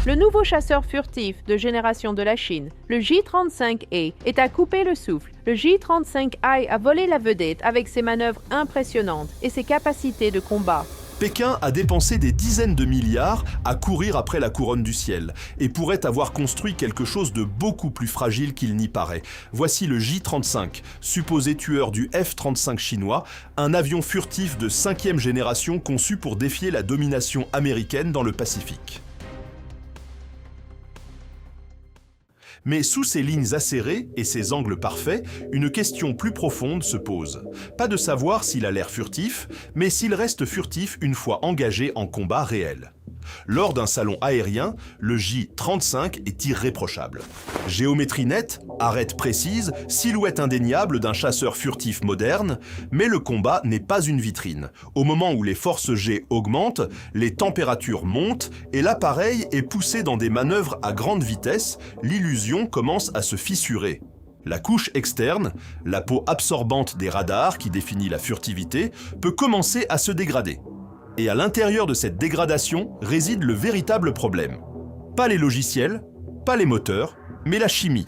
Le nouveau chasseur furtif de génération de la Chine, le J-35A, est à couper le souffle. Le J-35I a volé la vedette avec ses manœuvres impressionnantes et ses capacités de combat. Pékin a dépensé des dizaines de milliards à courir après la couronne du ciel et pourrait avoir construit quelque chose de beaucoup plus fragile qu'il n'y paraît. Voici le J-35, supposé tueur du F-35 chinois, un avion furtif de 5e génération conçu pour défier la domination américaine dans le Pacifique. Mais sous ces lignes acérées et ces angles parfaits, une question plus profonde se pose. Pas de savoir s'il a l'air furtif, mais s'il reste furtif une fois engagé en combat réel. Lors d'un salon aérien, le J-35 est irréprochable. Géométrie nette, arête précise, silhouette indéniable d'un chasseur furtif moderne, mais le combat n'est pas une vitrine. Au moment où les forces G augmentent, les températures montent et l'appareil est poussé dans des manœuvres à grande vitesse, l'illusion commence à se fissurer. La couche externe, la peau absorbante des radars qui définit la furtivité, peut commencer à se dégrader. Et à l'intérieur de cette dégradation réside le véritable problème. Pas les logiciels, pas les moteurs, mais la chimie.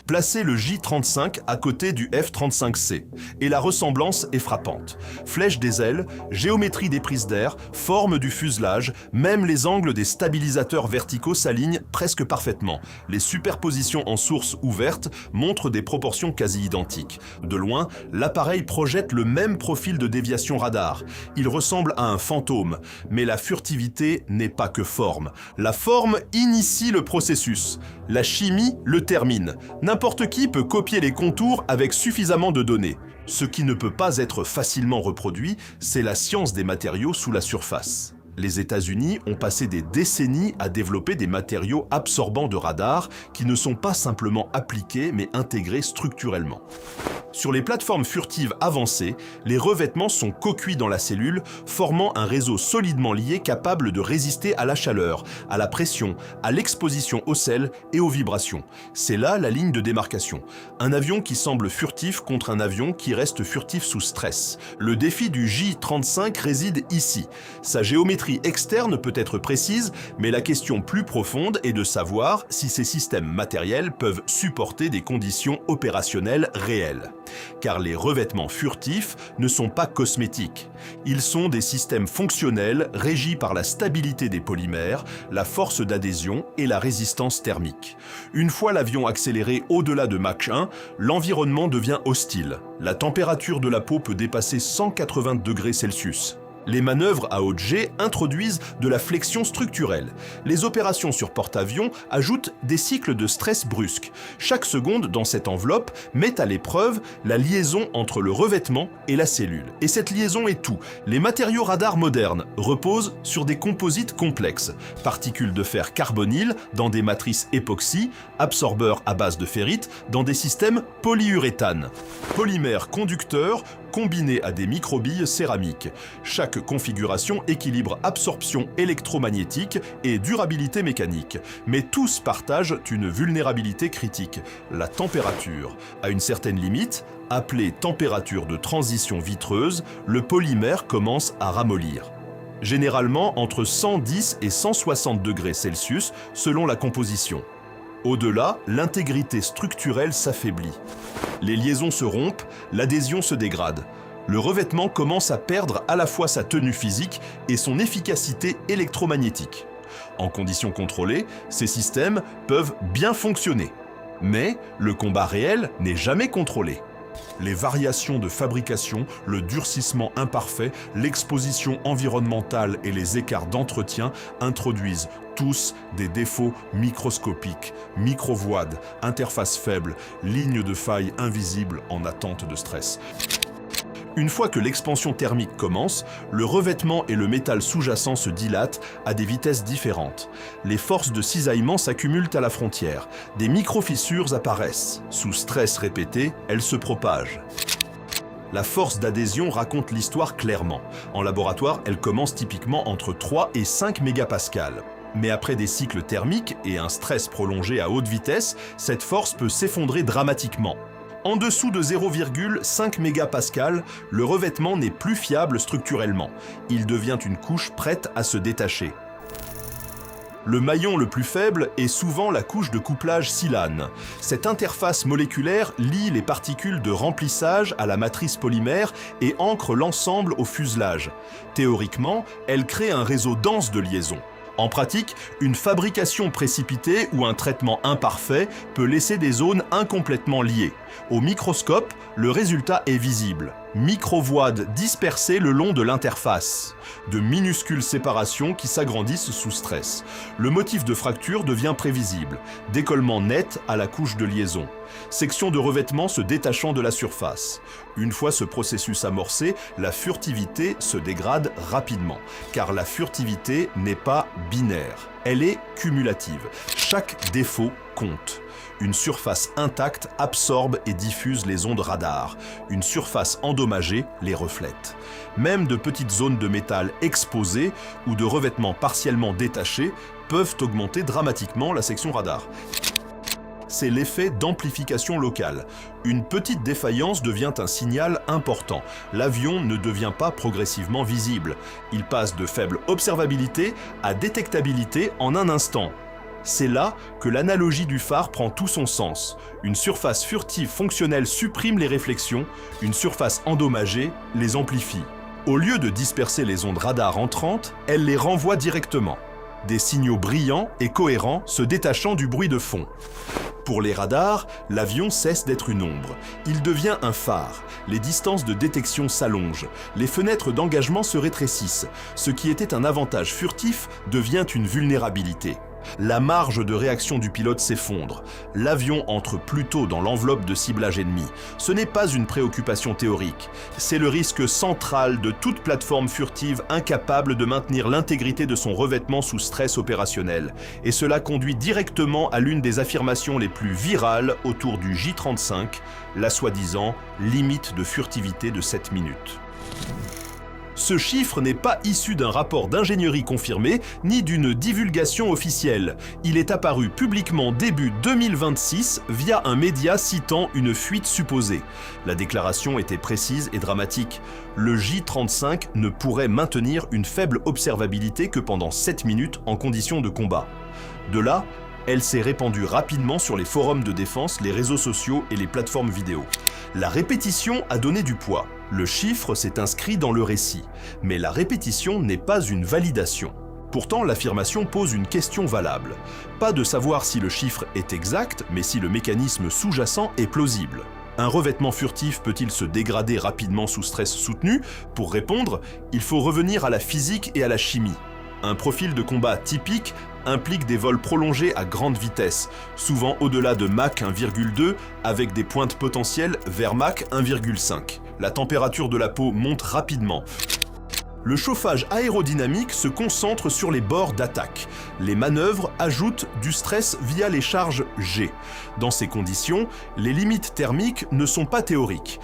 Placez le J-35 à côté du F-35C, et la ressemblance est frappante. Flèche des ailes, géométrie des prises d'air, forme du fuselage, même les angles des stabilisateurs verticaux s'alignent presque parfaitement. Les superpositions en source ouverte montrent des proportions quasi identiques. De loin, l'appareil projette le même profil de déviation radar. Il ressemble à un fantôme, mais la furtivité n'est pas que forme. La forme initie le processus. La chimie le termine. N'importe qui peut copier les contours avec suffisamment de données. Ce qui ne peut pas être facilement reproduit, c'est la science des matériaux sous la surface. Les États-Unis ont passé des décennies à développer des matériaux absorbants de radar qui ne sont pas simplement appliqués mais intégrés structurellement. Sur les plateformes furtives avancées, les revêtements sont cocuits dans la cellule, formant un réseau solidement lié capable de résister à la chaleur, à la pression, à l'exposition au sel et aux vibrations. C'est là la ligne de démarcation. Un avion qui semble furtif contre un avion qui reste furtif sous stress. Le défi du J-35 réside ici. Sa géométrie externe peut être précise, mais la question plus profonde est de savoir si ces systèmes matériels peuvent supporter des conditions opérationnelles réelles. Car les revêtements furtifs ne sont pas cosmétiques. Ils sont des systèmes fonctionnels régis par la stabilité des polymères, la force d'adhésion et la résistance thermique. Une fois l'avion accéléré au-delà de Mach 1, l'environnement devient hostile. La température de la peau peut dépasser 180 degrés Celsius. Les manœuvres à haute G introduisent de la flexion structurelle. Les opérations sur porte-avions ajoutent des cycles de stress brusques. Chaque seconde dans cette enveloppe met à l'épreuve la liaison entre le revêtement et la cellule. Et cette liaison est tout. Les matériaux radars modernes reposent sur des composites complexes. Particules de fer carbonyle dans des matrices époxy, absorbeurs à base de ferrite dans des systèmes polyuréthane. Polymères conducteurs combinés à des microbilles céramiques. Chaque configuration équilibre absorption électromagnétique et durabilité mécanique. Mais tous partagent une vulnérabilité critique, la température. À une certaine limite, appelée température de transition vitreuse, le polymère commence à ramollir. Généralement entre 110 et 160 degrés Celsius selon la composition. Au-delà, l'intégrité structurelle s'affaiblit. Les liaisons se rompent, l'adhésion se dégrade. Le revêtement commence à perdre à la fois sa tenue physique et son efficacité électromagnétique. En conditions contrôlées, ces systèmes peuvent bien fonctionner. Mais le combat réel n'est jamais contrôlé. Les variations de fabrication, le durcissement imparfait, l'exposition environnementale et les écarts d'entretien introduisent tous des défauts microscopiques, microvoides, interfaces faibles, lignes de faille invisibles en attente de stress. Une fois que l'expansion thermique commence, le revêtement et le métal sous-jacent se dilatent à des vitesses différentes. Les forces de cisaillement s'accumulent à la frontière. Des micro-fissures apparaissent. Sous stress répété, elles se propagent. La force d'adhésion raconte l'histoire clairement. En laboratoire, elle commence typiquement entre 3 et 5 mégapascales. Mais après des cycles thermiques et un stress prolongé à haute vitesse, cette force peut s'effondrer dramatiquement. En dessous de 0,5 mégapascal, le revêtement n'est plus fiable structurellement. Il devient une couche prête à se détacher. Le maillon le plus faible est souvent la couche de couplage silane. Cette interface moléculaire lie les particules de remplissage à la matrice polymère et ancre l'ensemble au fuselage. Théoriquement, elle crée un réseau dense de liaisons. En pratique, une fabrication précipitée ou un traitement imparfait peut laisser des zones incomplètement liées. Au microscope, le résultat est visible. Microvoides dispersées le long de l'interface. De minuscules séparations qui s'agrandissent sous stress. Le motif de fracture devient prévisible. Décollement net à la couche de liaison. Section de revêtement se détachant de la surface. Une fois ce processus amorcé, la furtivité se dégrade rapidement. Car la furtivité n'est pas binaire. Elle est cumulative. Chaque défaut compte. Une surface intacte absorbe et diffuse les ondes radar. Une surface endommagée les reflète. Même de petites zones de métal exposées ou de revêtements partiellement détachés peuvent augmenter dramatiquement la section radar. C'est l'effet d'amplification locale. Une petite défaillance devient un signal important. L'avion ne devient pas progressivement visible. Il passe de faible observabilité à détectabilité en un instant. C'est là que l'analogie du phare prend tout son sens. Une surface furtive fonctionnelle supprime les réflexions, une surface endommagée les amplifie. Au lieu de disperser les ondes radar entrantes, elle les renvoie directement. Des signaux brillants et cohérents se détachant du bruit de fond. Pour les radars, l'avion cesse d'être une ombre. Il devient un phare. Les distances de détection s'allongent. Les fenêtres d'engagement se rétrécissent. Ce qui était un avantage furtif devient une vulnérabilité. La marge de réaction du pilote s'effondre. L'avion entre plus tôt dans l'enveloppe de ciblage ennemi. Ce n'est pas une préoccupation théorique. C'est le risque central de toute plateforme furtive incapable de maintenir l'intégrité de son revêtement sous stress opérationnel. Et cela conduit directement à l'une des affirmations les plus virales autour du J-35, la soi-disant limite de furtivité de 7 minutes. Ce chiffre n'est pas issu d'un rapport d'ingénierie confirmé, ni d'une divulgation officielle. Il est apparu publiquement début 2026 via un média citant une fuite supposée. La déclaration était précise et dramatique. Le J-35 ne pourrait maintenir une faible observabilité que pendant 7 minutes en conditions de combat. De là, elle s'est répandue rapidement sur les forums de défense, les réseaux sociaux et les plateformes vidéo. La répétition a donné du poids. Le chiffre s'est inscrit dans le récit. Mais la répétition n'est pas une validation. Pourtant, l'affirmation pose une question valable. Pas de savoir si le chiffre est exact, mais si le mécanisme sous-jacent est plausible. Un revêtement furtif peut-il se dégrader rapidement sous stress soutenu? Pour répondre, il faut revenir à la physique et à la chimie. Un profil de combat typique implique des vols prolongés à grande vitesse, souvent au-delà de Mach 1,2 avec des pointes potentielles vers Mach 1,5. La température de la peau monte rapidement. Le chauffage aérodynamique se concentre sur les bords d'attaque. Les manœuvres ajoutent du stress via les charges G. Dans ces conditions, les limites thermiques ne sont pas théoriques.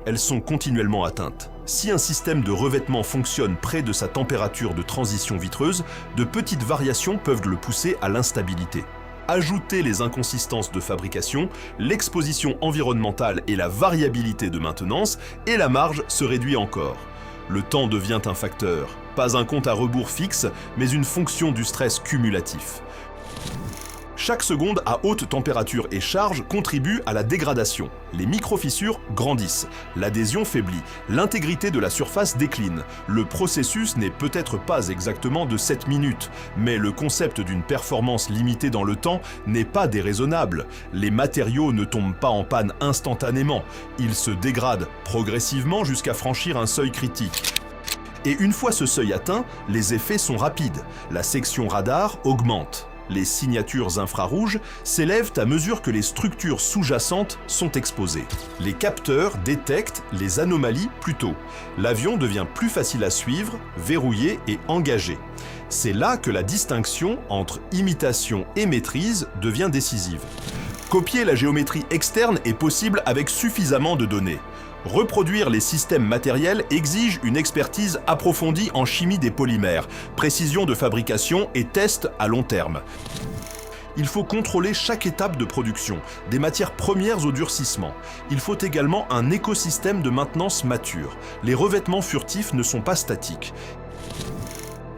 Elles sont continuellement atteintes. Si un système de revêtement fonctionne près de sa température de transition vitreuse, de petites variations peuvent le pousser à l'instabilité. Ajoutez les inconsistances de fabrication, l'exposition environnementale et la variabilité de maintenance, et la marge se réduit encore. Le temps devient un facteur, pas un compte à rebours fixe, mais une fonction du stress cumulatif. Chaque seconde à haute température et charge contribue à la dégradation. Les micro-fissures grandissent, l'adhésion faiblit, l'intégrité de la surface décline. Le processus n'est peut-être pas exactement de 7 minutes, mais le concept d'une performance limitée dans le temps n'est pas déraisonnable. Les matériaux ne tombent pas en panne instantanément, ils se dégradent progressivement jusqu'à franchir un seuil critique. Et une fois ce seuil atteint, les effets sont rapides. La section radar augmente. Les signatures infrarouges s'élèvent à mesure que les structures sous-jacentes sont exposées. Les capteurs détectent les anomalies plus tôt. L'avion devient plus facile à suivre, verrouillé et engagé. C'est là que la distinction entre imitation et maîtrise devient décisive. Copier la géométrie externe est possible avec suffisamment de données. Reproduire les systèmes matériels exige une expertise approfondie en chimie des polymères, précision de fabrication et tests à long terme. Il faut contrôler chaque étape de production, des matières premières au durcissement. Il faut également un écosystème de maintenance mature. Les revêtements furtifs ne sont pas statiques.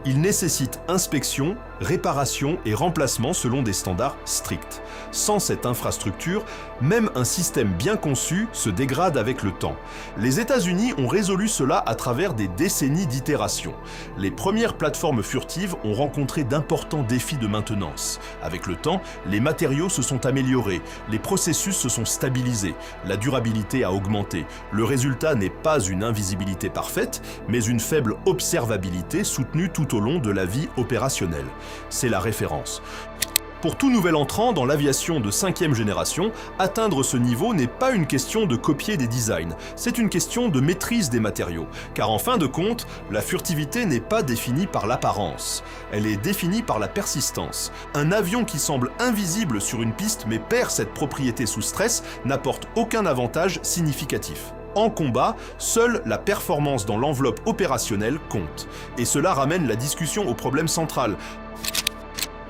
Ils nécessitent inspection, réparation et remplacement selon des standards stricts. Sans cette infrastructure, même un système bien conçu se dégrade avec le temps. Les États-Unis ont résolu cela à travers des décennies d'itérations. Les premières plateformes furtives ont rencontré d'importants défis de maintenance. Avec le temps, les matériaux se sont améliorés, les processus se sont stabilisés, la durabilité a augmenté. Le résultat n'est pas une invisibilité parfaite, mais une faible observabilité soutenue tout au long de la vie opérationnelle. C'est la référence. Pour tout nouvel entrant dans l'aviation de 5e génération, atteindre ce niveau n'est pas une question de copier des designs, c'est une question de maîtrise des matériaux. Car en fin de compte, la furtivité n'est pas définie par l'apparence, elle est définie par la persistance. Un avion qui semble invisible sur une piste mais perd cette propriété sous stress n'apporte aucun avantage significatif. En combat, seule la performance dans l'enveloppe opérationnelle compte. Et cela ramène la discussion au problème central.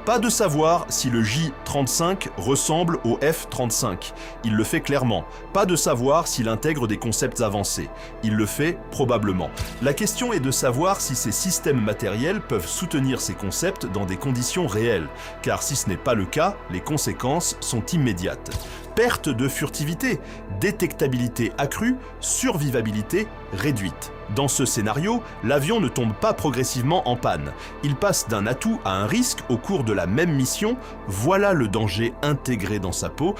Pas de savoir si le J-35 ressemble au F-35. Il le fait clairement. Pas de savoir s'il intègre des concepts avancés. Il le fait probablement. La question est de savoir si ces systèmes matériels peuvent soutenir ces concepts dans des conditions réelles. Car si ce n'est pas le cas, les conséquences sont immédiates. Perte de furtivité, détectabilité accrue, survivabilité réduite. Dans ce scénario, l'avion ne tombe pas progressivement en panne. Il passe d'un atout à un risque au cours de la même mission. Voilà le danger intégré dans sa peau.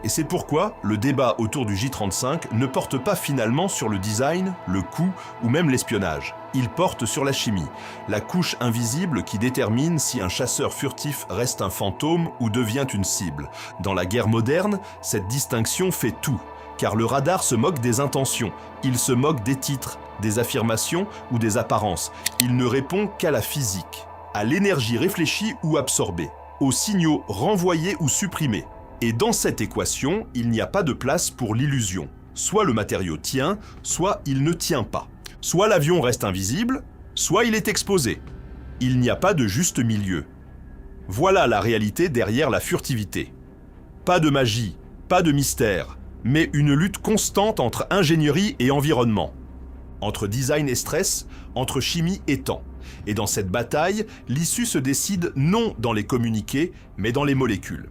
Et c'est pourquoi le débat autour du J-35 ne porte pas finalement sur le design, le coût ou même l'espionnage. Il porte sur la chimie, la couche invisible qui détermine si un chasseur furtif reste un fantôme ou devient une cible. Dans la guerre moderne, cette distinction fait tout. Car le radar se moque des intentions, il se moque des titres, des affirmations ou des apparences. Il ne répond qu'à la physique, à l'énergie réfléchie ou absorbée, aux signaux renvoyés ou supprimés. Et dans cette équation, il n'y a pas de place pour l'illusion. Soit le matériau tient, soit il ne tient pas. Soit l'avion reste invisible, soit il est exposé. Il n'y a pas de juste milieu. Voilà la réalité derrière la furtivité. Pas de magie, pas de mystère, mais une lutte constante entre ingénierie et environnement, entre design et stress, entre chimie et temps. Et dans cette bataille, l'issue se décide non dans les communiqués, mais dans les molécules.